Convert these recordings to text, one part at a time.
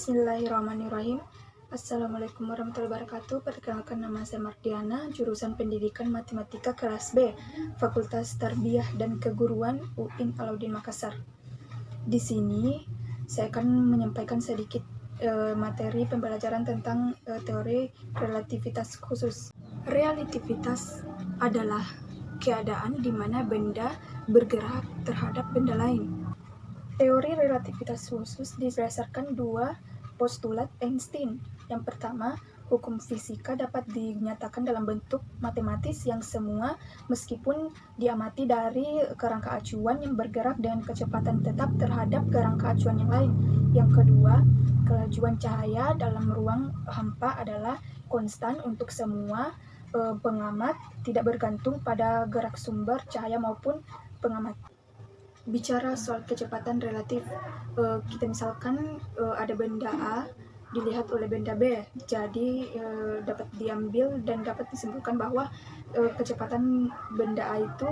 Bismillahirrahmanirrahim. Assalamualaikum warahmatullahi wabarakatuh. Perkenalkan, nama saya Mardiana, jurusan Pendidikan Matematika kelas B, Fakultas Tarbiyah dan Keguruan UIN Alauddin Makassar. Di sini saya akan menyampaikan sedikit materi pembelajaran tentang teori relativitas khusus. Relativitas adalah keadaan di mana benda bergerak terhadap benda lain. Teori relativitas khusus didasarkan dua postulat Einstein. Yang pertama, hukum fisika dapat dinyatakan dalam bentuk matematis yang semua, meskipun diamati dari kerangka acuan yang bergerak dengan kecepatan tetap terhadap kerangka acuan yang lain. Yang kedua, kelajuan cahaya dalam ruang hampa adalah konstan untuk semua pengamat, tidak bergantung pada gerak sumber cahaya maupun pengamat. Bicara soal kecepatan relatif, kita misalkan ada benda A dilihat oleh benda B, jadi dapat diambil dan dapat disimpulkan bahwa kecepatan benda A itu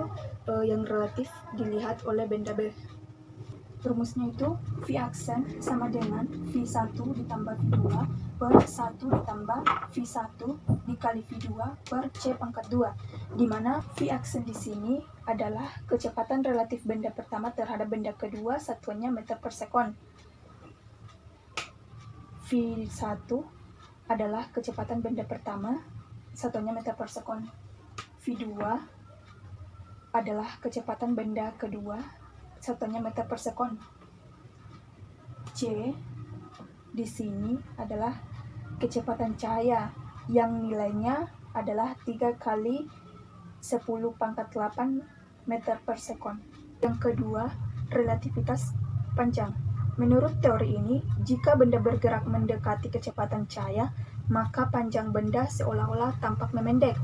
yang relatif dilihat oleh benda B. Rumusnya itu V aksen sama dengan V1 ditambah V2 per 1 ditambah V1 dikali V2 per C pangkat 2, di mana V aksen di sini adalah kecepatan relatif benda pertama terhadap benda kedua, satuannya meter per sekon. V1 adalah kecepatan benda pertama, satuannya meter per sekon. V2 adalah kecepatan benda kedua, satuannya meter per sekon. C di sini adalah kecepatan cahaya yang nilainya adalah 3 kali 10 pangkat 8 meter per sekon. Yang kedua, relativitas panjang. Menurut teori ini, jika benda bergerak mendekati kecepatan cahaya, maka panjang benda seolah-olah tampak memendek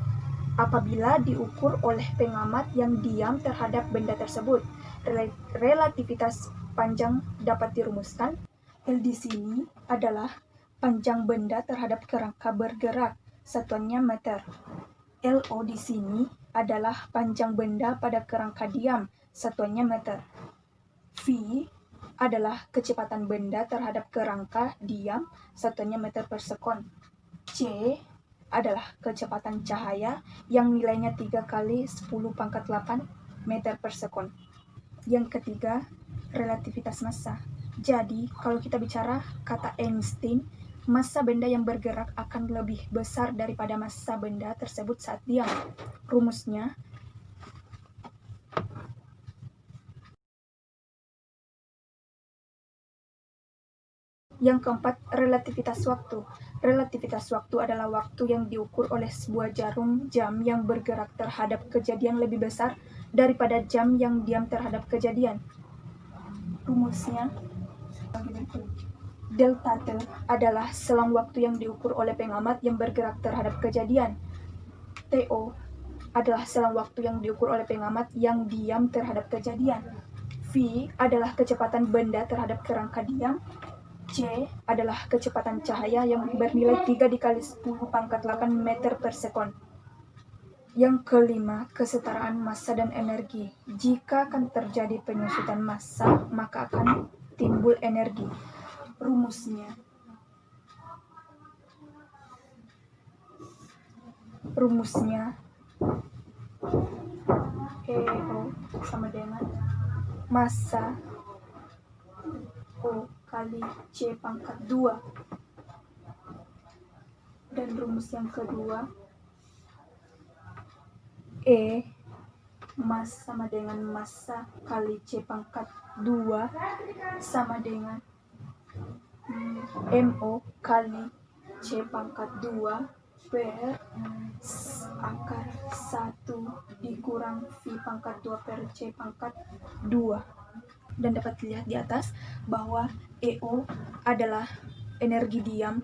apabila diukur oleh pengamat yang diam terhadap benda tersebut. Relativitas panjang dapat dirumuskan. L di sini adalah panjang benda terhadap kerangka bergerak, satuannya meter. LO di sini adalah panjang benda pada kerangka diam, satuannya meter. V adalah kecepatan benda terhadap kerangka diam, satuannya meter per sekon. C adalah kecepatan cahaya yang nilainya 3 kali 10 pangkat 8 meter per sekon. Yang ketiga, relativitas massa. Jadi, kalau kita bicara kata Einstein, massa benda yang bergerak akan lebih besar daripada massa benda tersebut saat diam. Rumusnya, yang keempat, relativitas waktu. Relativitas waktu adalah waktu yang diukur oleh sebuah jarum jam yang bergerak terhadap kejadian lebih besar daripada jam yang diam terhadap kejadian. Rumusnya, delta T adalah selang waktu yang diukur oleh pengamat yang bergerak terhadap kejadian. TO adalah selang waktu yang diukur oleh pengamat yang diam terhadap kejadian. V adalah kecepatan benda terhadap kerangka diam. C adalah kecepatan cahaya yang bernilai 3 dikali 10 pangkat 8 meter per sekon. Yang kelima, kesetaraan massa dan energi. Jika akan terjadi penyusutan massa, maka akan timbul energi. Rumusnya, EO sama dengan massa O kali C pangkat 2. Dan rumus yang kedua, E sama dengan massa kali C pangkat 2 sama dengan MO kali C pangkat 2 per akar 1 dikurang V pangkat 2 per C pangkat 2. Dan dapat dilihat di atas bahwa EO adalah energi diam,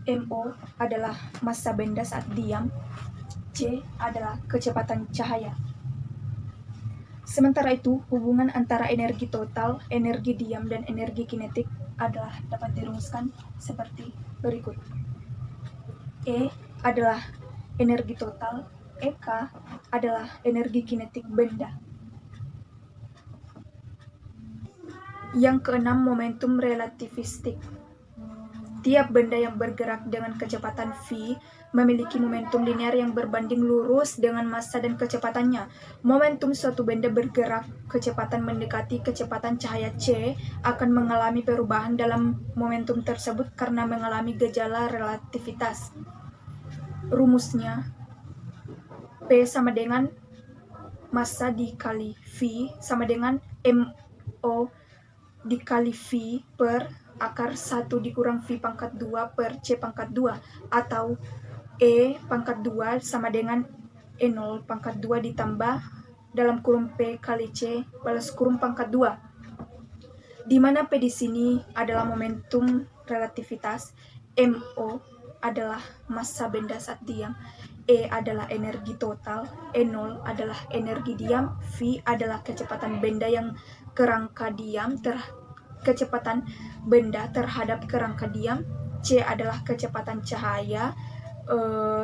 MO adalah massa benda saat diam, C adalah kecepatan cahaya. Sementara itu, hubungan antara energi total, energi diam, dan energi kinetik adalah dapat dirumuskan seperti berikut. E adalah energi total, EK adalah energi kinetik benda. Yang keenam, momentum relativistik. Tiap benda yang bergerak dengan kecepatan v memiliki momentum linear yang berbanding lurus dengan massa dan kecepatannya. Momentum suatu benda bergerak kecepatan mendekati kecepatan cahaya c akan mengalami perubahan dalam momentum tersebut karena mengalami gejala relativitas. Rumusnya, P sama dengan massa dikali V sama dengan MO dikali V per akar 1 dikurang V pangkat 2 per C pangkat 2, atau E pangkat 2 sama dengan E0 pangkat 2 ditambah dalam kurung P kali C balas kurung pangkat 2, di mana P di sini adalah momentum relativitas, MO adalah massa benda saat diam, E adalah energi total, E0 adalah energi diam, V adalah kecepatan benda yang kerangka diam kecepatan benda terhadap kerangka diam, C adalah kecepatan cahaya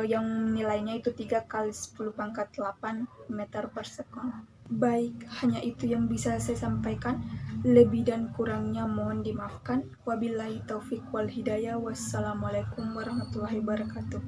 yang nilainya itu 3 kali 10 pangkat 8 meter per sekon. Baik, hanya itu yang bisa saya sampaikan. Lebih dan kurangnya mohon dimaafkan. Wabillahi taufik wal hidayah. Wassalamualaikum warahmatullahi wabarakatuh.